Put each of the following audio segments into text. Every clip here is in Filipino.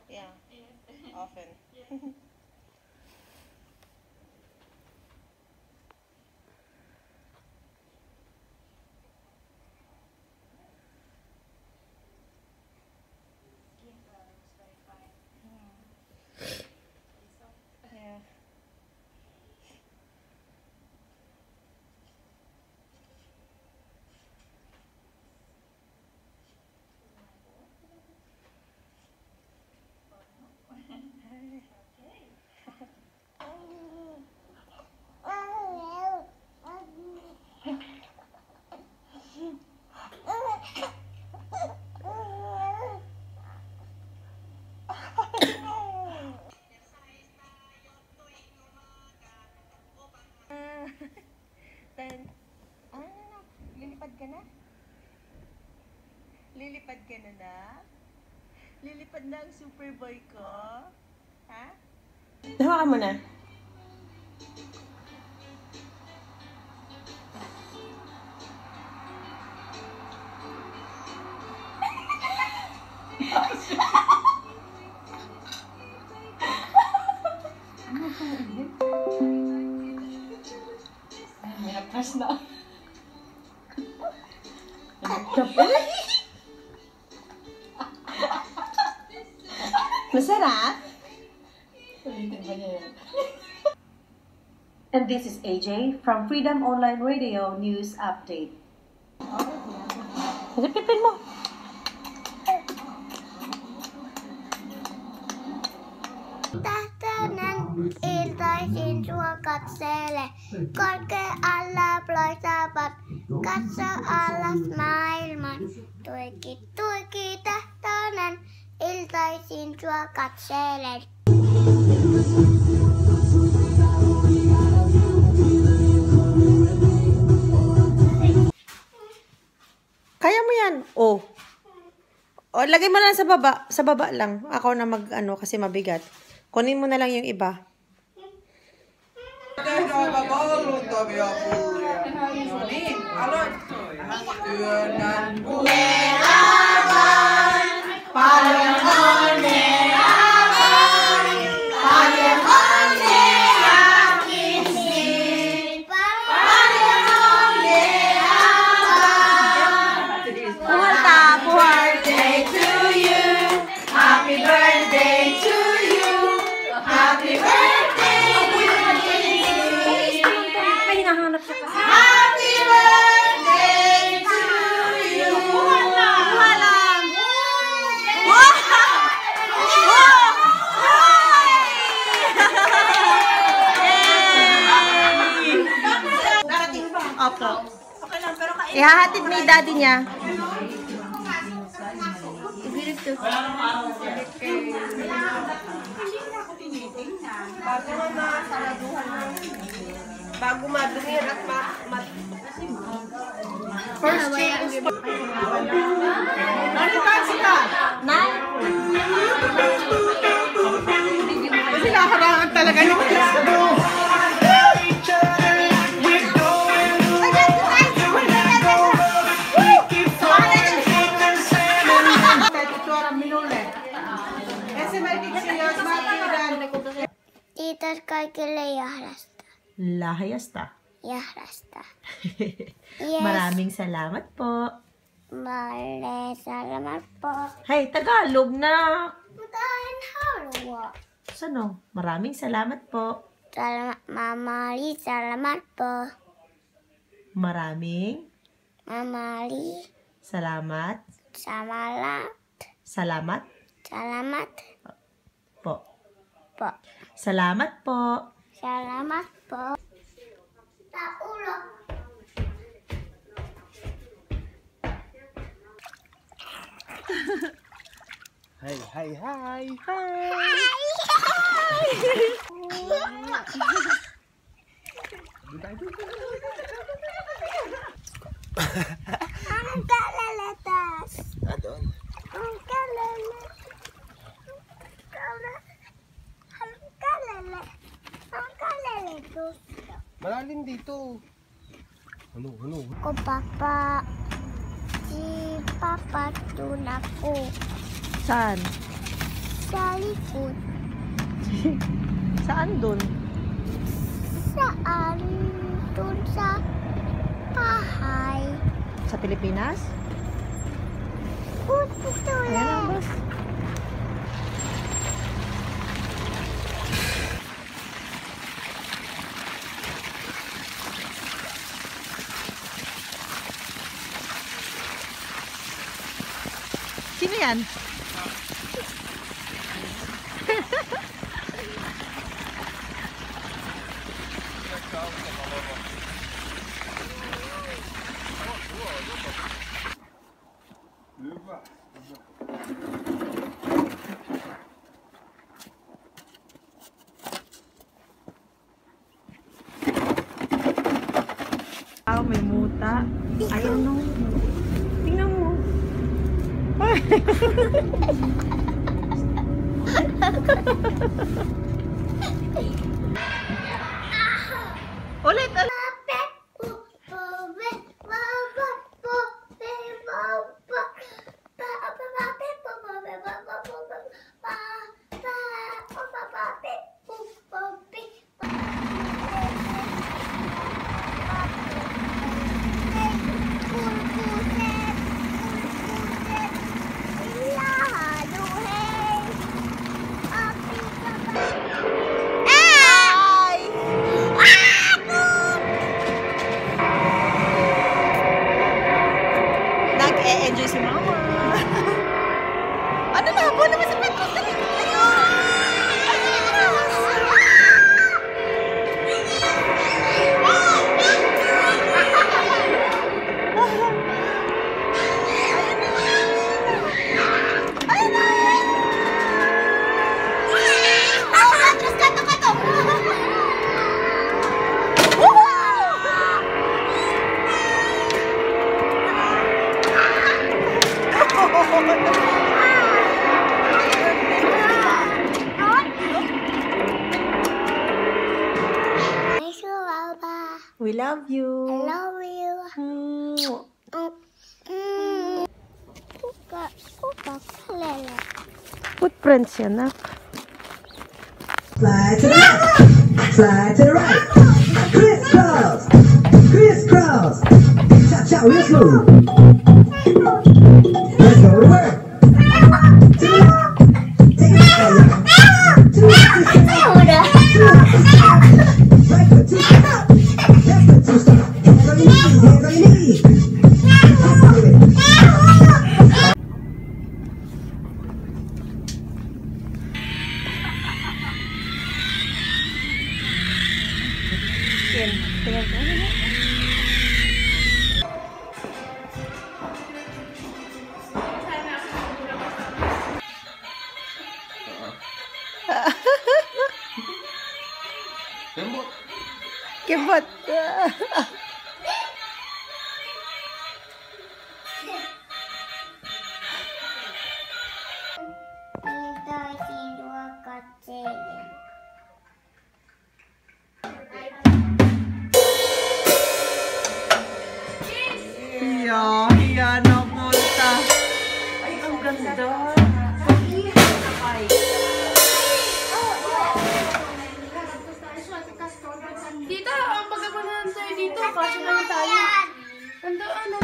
Yeah, often. Yeah. Then, lilipad ka na? Lilipad ka na? Lilipad na ang Superboy ko? Ha? Hawakan mo na. May na-press na. Masarap? And this is AJ from Freedom Online Radio News Update. Pipin mo. Tähtöinen iltaisin sua katsele, korkealla loistavat, katso alas maailman. Tuiki, tuiki, tähtöinen iltaisin sua katselen. Kaya mo yan. Oh. O, lagay mo lang sa baba. Sa baba lang. Ako na mag-ano kasi mabigat. Kunin mo na lang yung iba. Opo. Ihahatid ni daddy niya. Bago madumi at First change. Ano kasi ka? Kasi nakarangan talaga yung Kiitos kaikille Jahdasta. Lahayasta. Jahdasta. Maraming salamat po. Salamat po. Hey, Tagalog na. Mutta en halua. Sano? Maraming salamat po. Salamat Mamali, salamat po. Maraming Mamali, salamat. salamat. Salamat Salamat po. po. Salamat po. Salamat po. Tak ulo. Hi, hi, hi, Ang kalalatas. Doon. Ang kalala. Ang kalalatos. Malalim dito. Ano? Ko papa. Si papa tuna ko. Saan? sa likod. Saan dun? Saan? Doon sa bahay. Sa Pilipinas? Ito Ayan lang. ang bus. Sino yan? May muta. Ayun no. Tingnan mo. Ulit, ulit. Nag-e-enjoy si Mama. Ano na? Buwan naman sa Petros. We love you. I love you. Footprints yan, nak. Slide to the left, slide to the right, crisscross, crisscross, cha cha real smooth. Let's go to work. To the left, take it back, y'all. To the left, right foot two step, left foot two step. Hands on your knees, hands on your knees. Do it. Tingnan ko. Kibot. Hiya na punta. Ay, ang ganda. Dito, ang pagkakunan tayo dito, kasi lang tayo. Ando, ano?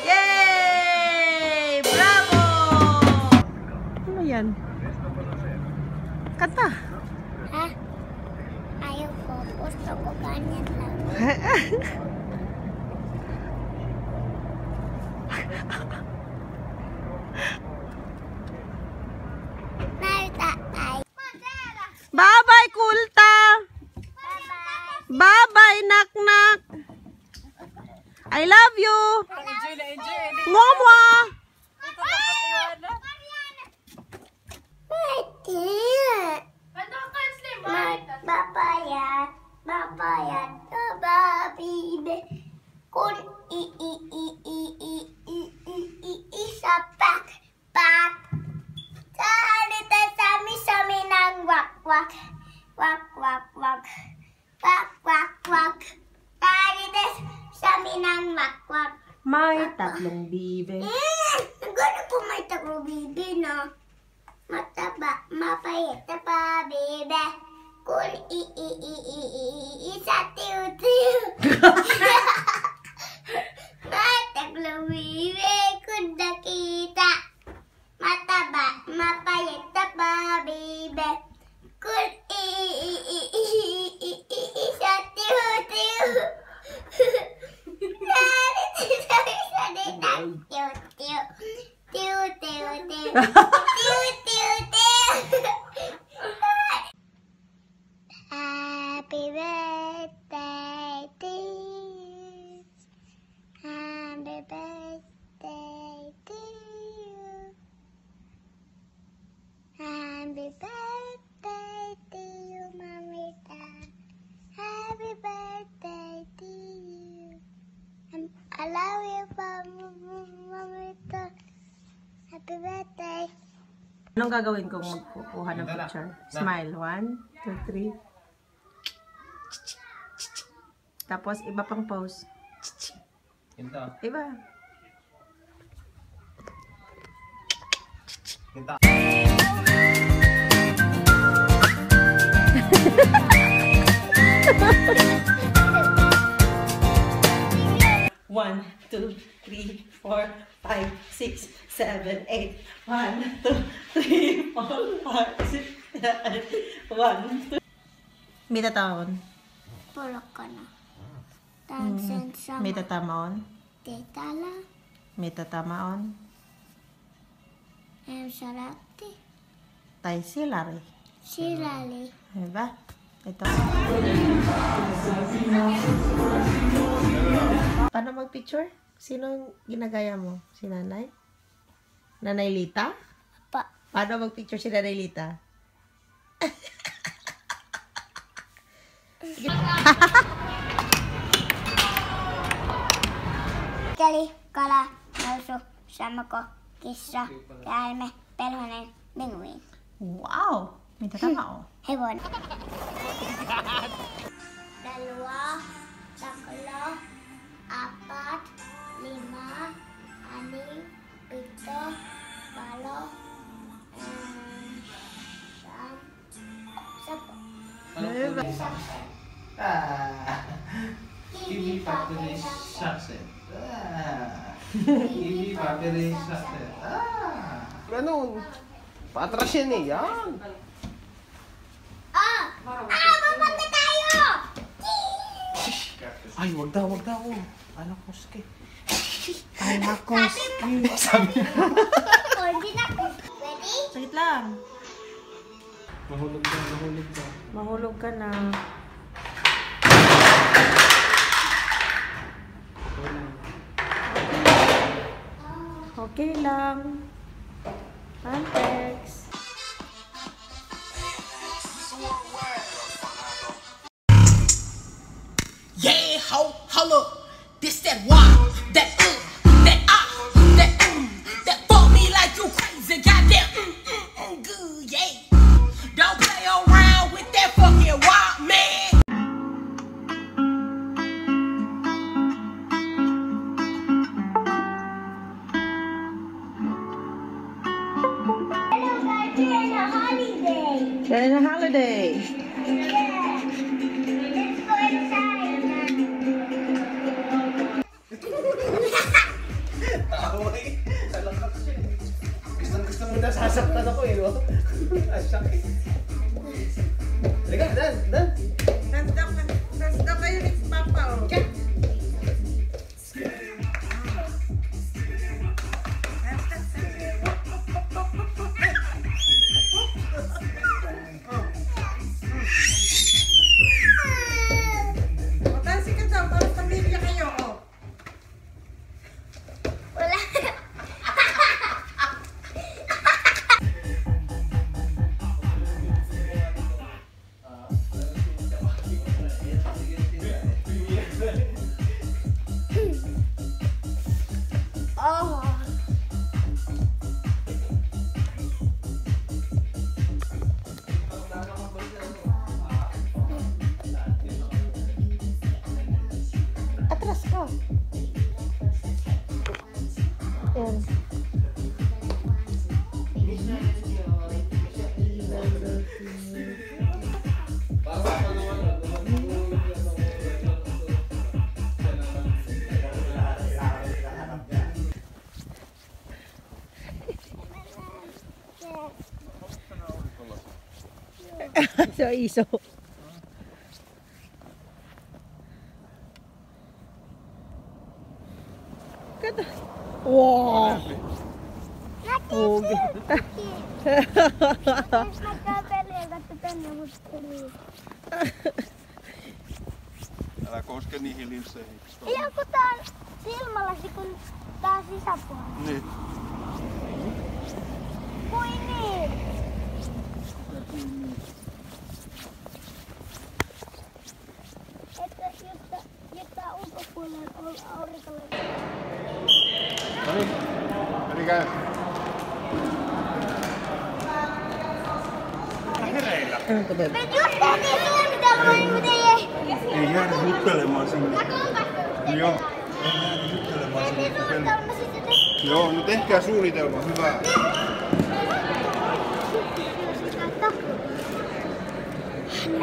Yay! Bravo! Ano yan? Kanta. Ha? Ayaw ko. Gusto ko ganyan lang. Bye-bye. Bye-bye, Kulta! Bye-bye. Bye-bye, Nak-Nak! I love you! Mwah-mwah! Babayan, babayan, bababibe. Kun i sa pak, pak. may tatlong bibig. Gano'n po may tatlong bibi, no? Mataba, mapayat na pa, bibi. Kung isa, tiyo. May tatlong bibi kung nakita. Mataba, mapayat na pa, bibi. Kung isa, tiyo. Happy birthday to you. Happy birthday to you. Happy birthday to you, Mamita. Happy birthday to you. I love you, Mamita. Happy birthday. Anong gagawin kung magkukuha ng picture? Smile. 1, 2, 3. Tapos, iba pang pose. Kinta. Iba. Kinta. One, 2, 3, 4, 5, 6, 7, 8. 1, 2, 3, 4, 5, 6, 7, 1, 2. May tataon. Pulok ka na. Tansin sa May tatamaon. titala. May tatamaon. Sarati. Tay silari. Silali. Diba? Ito. Paano mag-picture? Sino ginagaya mo? Si nanay? Nanay Lita? Pa. Paano mag-picture si Nanay Lita? Kali, kala, nauso, sama ko, kisa, kalme, pelhonen, binguin. Wow! May tatama, oh. Hebon. Dalawa, tatlo, apat, lima, anim, pito, walo, siyam, sapo. Give factory success. Give factory success. Ganun. Patras yan eh. Yan. Papunta tayo! Ay, wag daw. Anak ko, ski. Anak ko. Sabi mo. Hindi na. Ready? Sagit lang. Mahulog daw. Mahulog ka na. Okay lang. Antex. Yeah, hold up. This that wild, that that that fuck me like you crazy, goddamn, good, yeah. Don't play around with that fucking wild man. Hello guys, we're on a holiday. Yan na holiday. Yeah. Let's go inside now. Away. Salamat siya. Gusto mo na sasaktan ako eh, no? Ang sakit. Halika, Dan. Nasa kayo ni Papa, oh. Matansi ka daw, para pamilya kayo, oh. Wala. Oh. Atras ka. So, iso. Kata. Wow. Oh, Älä koske niihin linsseihin. Ei onko tää silmälasi kun tää sisäpuolella? Niin. Kui niin? Että jotta ulkopuolella on aurinkolla. No niin. Eli käy. Me just tehtiin suunnitelma, niin miten ei. Ei jäädä juttelemaan sinne. Joo. Tehtiin suunnitelma sitten. Joo, no tehkää suunnitelma. Hyvä.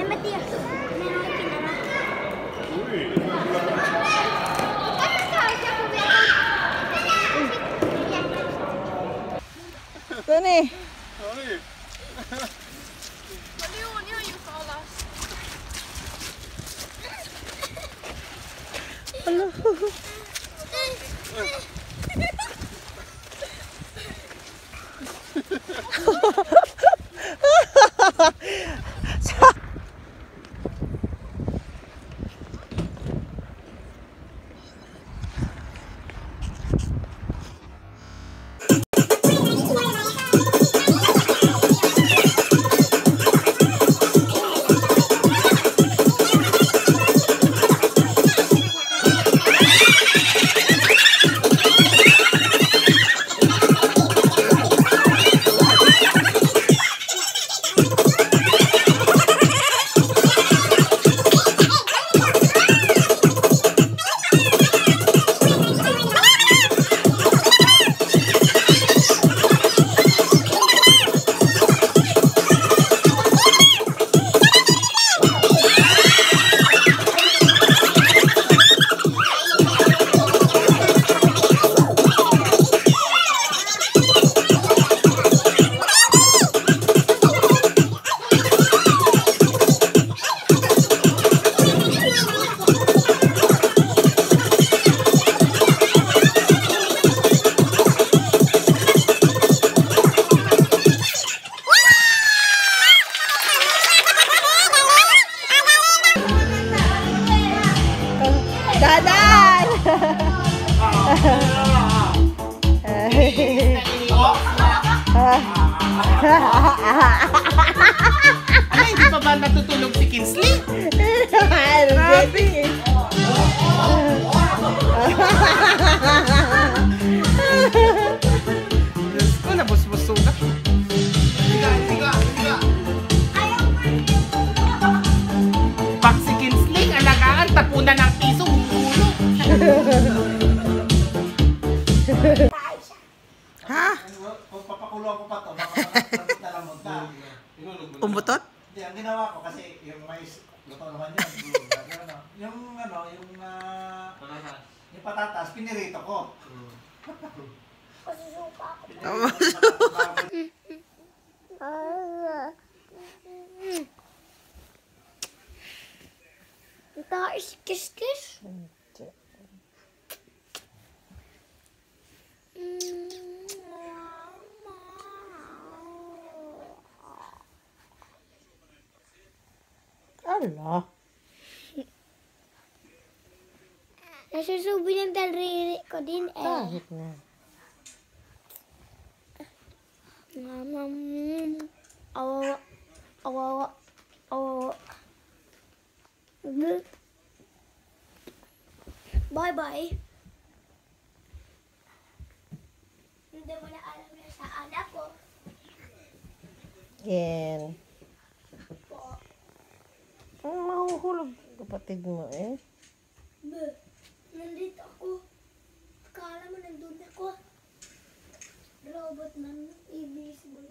En mä tiedä. Me en ole ikinä nähnyt. Katsotaan, jos joku vielä. No niin. No niin. Mä liuun ihan just alas. Dadan! Ay, hindi pa ba natutulog si Kinsley? Grabe. Diyos ko, nabusbuso na. Pag si Kinsley, alagaan, tapunan ng piso, ulo. Ha? Kung papakulo ako pa to, baka na lang munta. Umutot? Hindi, ang ginawa ko kasi yung mais, luto naman yun. Yung yung patatas, pinirito ko. Masusuka ako. Daar is kiskis. Ala. Nasusubo yung daliri ko din eh. Kahit na. Awawa. Awawa. Awawa. Bye-bye. Hindi mo na alam na sa anak ko. Yan. Ang mahuhulog kapatid mo eh. Nandito ako. Akala mo nandun ako. Robot man. Invisible.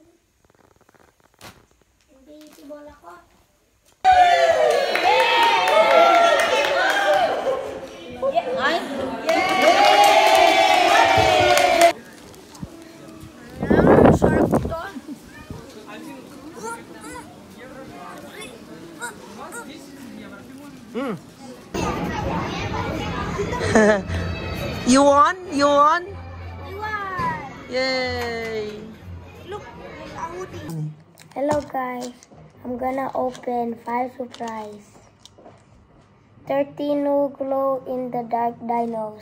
Invisible ako. Sarap ito. You won? You won? You won. Yay! Look, there's a hoodie. Hello guys, I'm gonna open 5 surprise. 13 new glow in the dark dinos.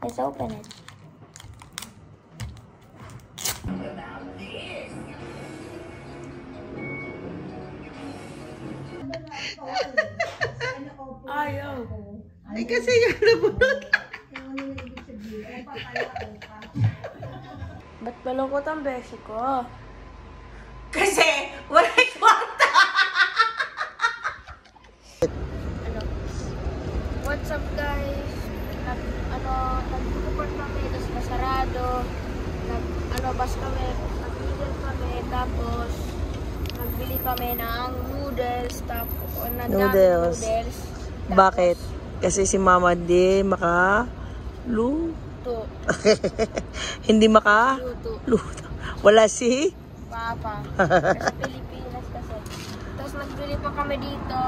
Let's open it. Ayaw. Ay, kasi yung nabunod. Ba't malungkot ang beso ko? Kasi, wala kwarta. What's up guys? Nag-report kami, tapos masarado. Bas kami, nag-noodle kami, tapos nagbili kami ng noodles, tapos Noodles. noodles. Bakit? Kasi si Mama di maka-luto. Hindi maka-luto. Wala si? Papa. Sa Pilipinas kasi. Tapos nagbili pa kami dito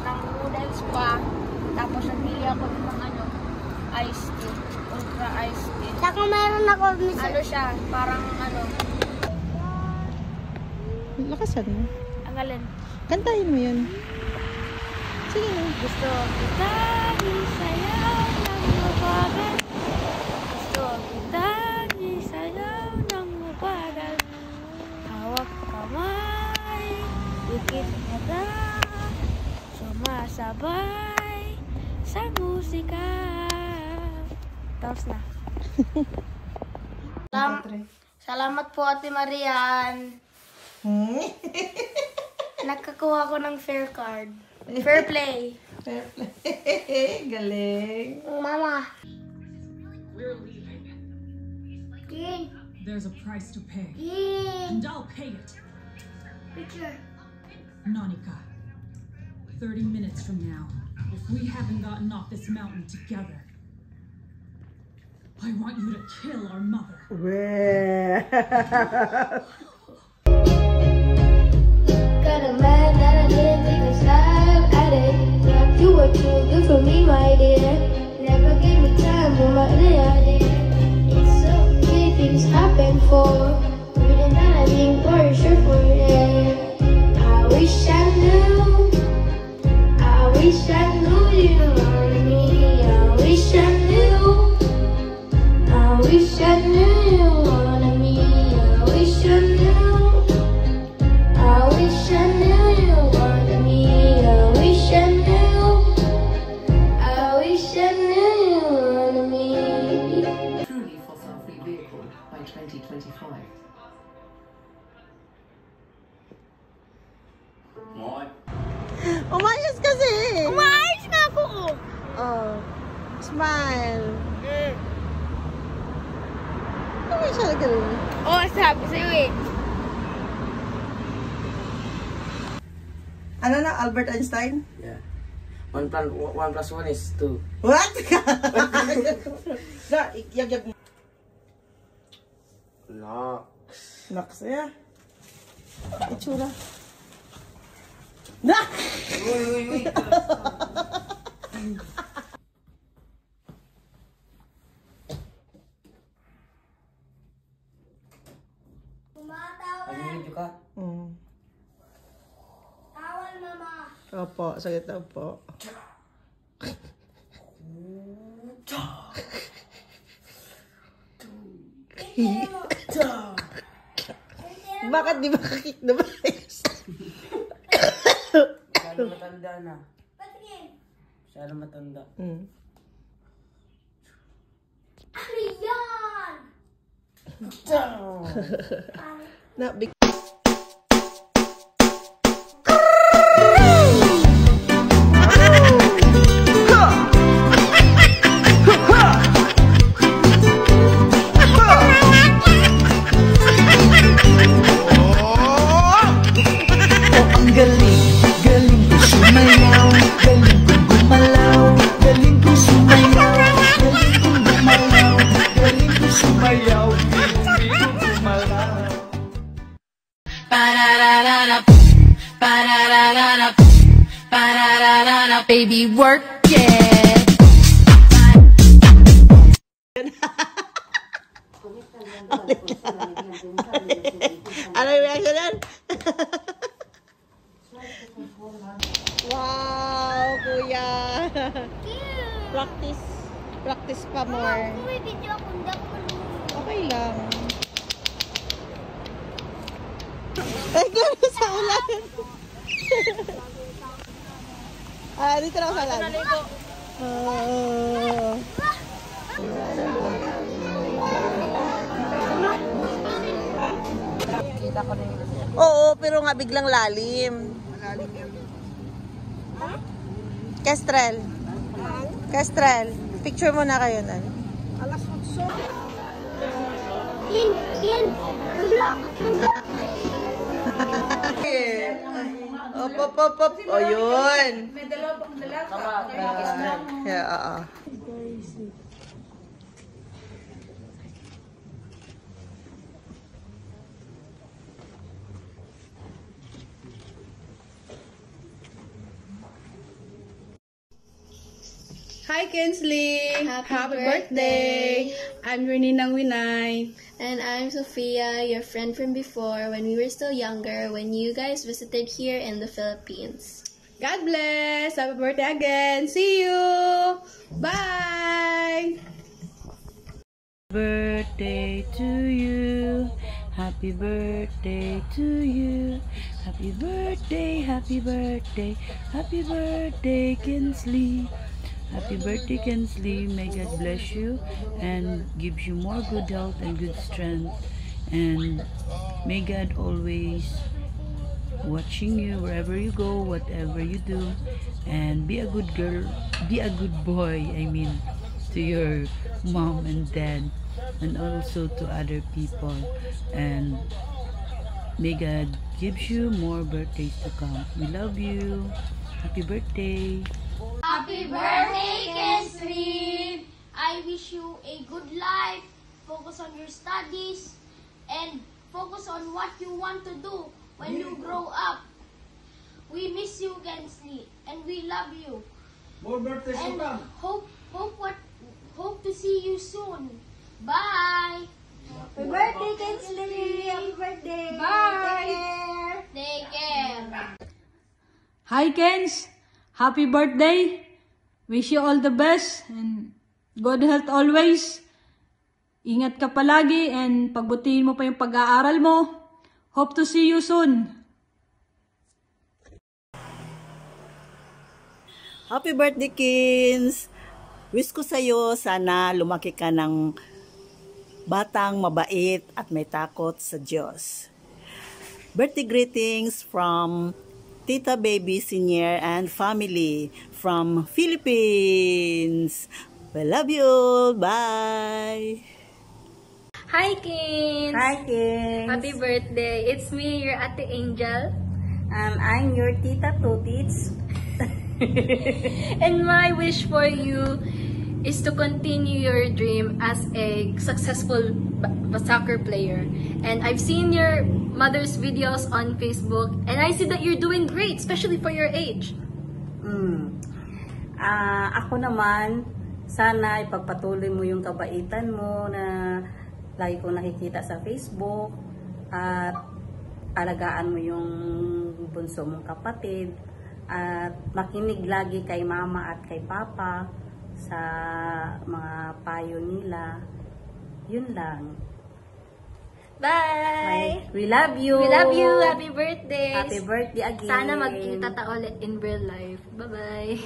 ng noodles pa. Tapos nagbili ako ng iced tea. Ultra iced tea. Saka meron ako, Ano siya? Parang Lakasan mo. ang alin. Kantahin mo yun. Sige na. Gusto kita isayaw ng mabagal. Gusto kita isayaw ng mabagal. Hawak kamay, dikit mata, sumasabay sa musika. Tapos na. Salamat po Ate Marian. Nakakuha ko ng fair card. Fair play. Fair play. Galing. Mama. There's a price to pay, Yeah. and I'll pay it. Picture. Nonika, 30 minutes from now, if we haven't gotten off this mountain together, I want you to kill our mother. Got a man that I didn't take a stab at it. You were too good for me, my dear. Never gave me time for my idea. It's so many things happen for. Reading that I think for sure for it. I wish I knew. I wish I knew you wanted me. I wish I knew. I wish I knew you wanted me. I wish I knew. I wish I knew you wanted me. I wish I knew. I wish I knew you wanted me. Truly fossil-free vehicle by 2025. Umayos kasi. Umayos na ako. Oh. Smile. Ano siya na ganun? Oh, sabi sa'yo eh. Ano na? Albert Einstein? Yeah. 1 plus 1 is 2. What? Na, yag-yag mo. Nox. Nox, yeah. Itsura. Na! Uy. Nag-video ka? Tawal, Mama. Opo, saglit na po. Bakit di ba kakik na ba? Masyado matanda na. Masyado matanda. Ano yan? Na, big... Baby, work it. Practice pa more. Okay lang. Ay, gano'n sa ulan. Dito lang sa ulan. Oo, pero nga biglang lalim. Kestrel. Picture mo na kayo na. Alas 8. Op. O, yun. May dalawang dalaga. Yeah, Hi Kinsley! Happy birthday! I'm Reninang Winay. And I'm Sophia, your friend from before when we were still younger, when you guys visited here in the Philippines. God bless! Happy birthday again! See you! Bye! Birthday to you. Happy birthday to you. Happy birthday, happy birthday. Happy birthday, Kinsley. Happy birthday, Kinsley. May God bless you and gives you more good health and good strength. And may God always watching you wherever you go, whatever you do. And be a good girl, be a good boy, I mean, to your mom and dad. And also to other people. And may God gives you more birthdays to come. We love you. Happy birthday. Happy birthday, Kinsley! I wish you a good life, focus on your studies, and focus on what you want to do when you grow up. We miss you, Kinsley, and we love you. More birthdays to come. Hope to see you soon. Bye! Happy birthday, Kinsley! Happy birthday! Bye! Take care! Hi, Kens! Happy birthday! Wish you all the best and good health always. Ingat ka palagi and pagbutihin mo pa yung pag-aaral mo. Hope to see you soon. Happy birthday, Kins! Wish ko sa'yo, sana lumaki ka ng batang mabait at may takot sa Diyos. Birthday greetings from Tita Baby Senior and family from Philippines. We love you all. Bye. Hi, Kins! Hi, Kins. Happy birthday! It's me, your Ate Angel. And I'm your Tita Tutits. And my wish for you is to continue your dream as a successful soccer player. And I've seen your mother's videos on Facebook, and I see that you're doing great, especially for your age. Ako naman, sana ipagpatuloy mo yung kabaitan mo na lagi kong nakikita sa Facebook, at alagaan mo yung bunso mong kapatid, at makinig lagi kay mama at kay papa sa mga payo nila. Yun lang. Bye! We love you! We love you! Happy birthday! Happy birthday again! Sana magkita ta ulit in real life. Bye-bye!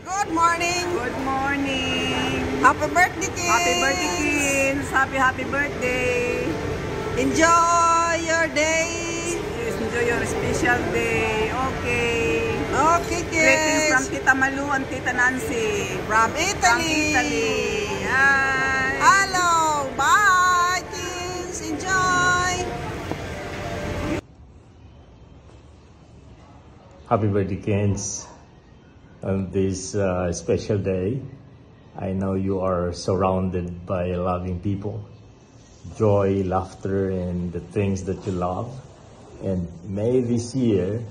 Good morning! Good morning! Happy birthday, Kins! Happy birthday, Kins! Happy birthday! Enjoy your day! Yes, enjoy your special day. Okay. Okay, Kins! Greetings from Tita Malu and Tita Nancy. From Italy! Hi! Hello! Bye, Kins! Enjoy! Happy birthday, Kins! On this special day, I know you are surrounded by loving people, joy, laughter, and the things that you love. And may this year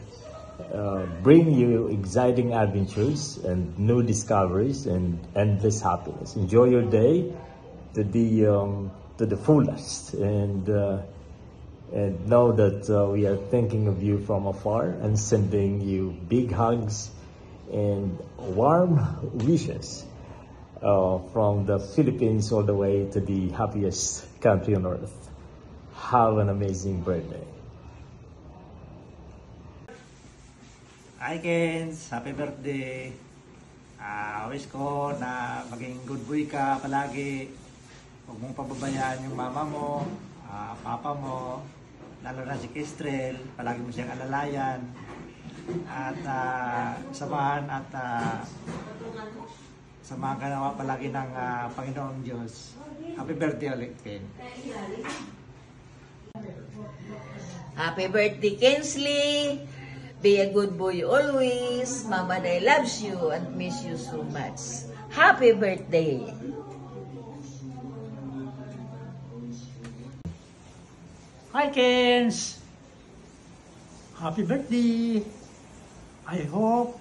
bring you exciting adventures and new discoveries and endless happiness. Enjoy your day to the fullest, and know that we are thinking of you from afar and sending you big hugs and warm wishes from the Philippines all the way to the happiest country on earth. Have an amazing birthday. Hi Kens! Happy birthday! Wish ko na maging good boy ka palagi. Huwag mong pababayaan yung mama mo, papa mo, lalo na si Kestrel. Palagi mo siyang alalayan. At samahan ka naman palagi ng Panginoong Diyos. Happy birthday ulit, Ken. Happy birthday, Kensley! Be a good boy always. Mama Day loves you and miss you so much. Happy birthday! Hi, Kens! Happy birthday! I hope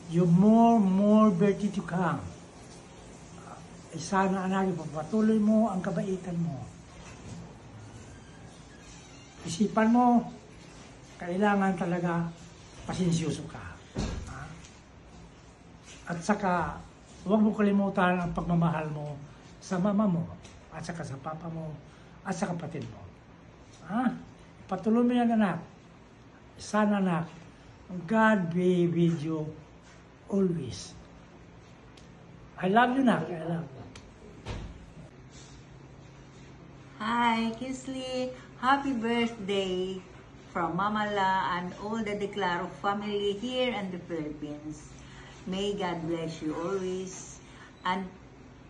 you more birthday to come. Sana anak, patuloy mo ang kabaitan mo. Isipan mo, kailangan talaga pasensyoso ka. At saka, huwag mo kalimutan ang pagmamahal mo sa mama mo, at saka sa papa mo, at sa kapatid mo. Patuloy mo yan, anak. Sana, anak, God be with you always. I love you, anak. I love you. Hi, Kinsley. Happy birthday from Mama La and all the Declaro family here in the Philippines. May God bless you always and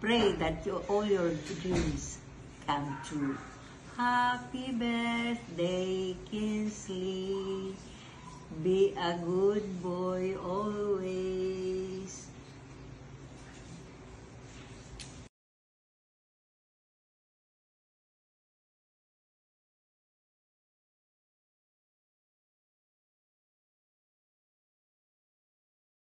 pray that all your dreams come true. Happy birthday, Kinsley. Be a good boy always.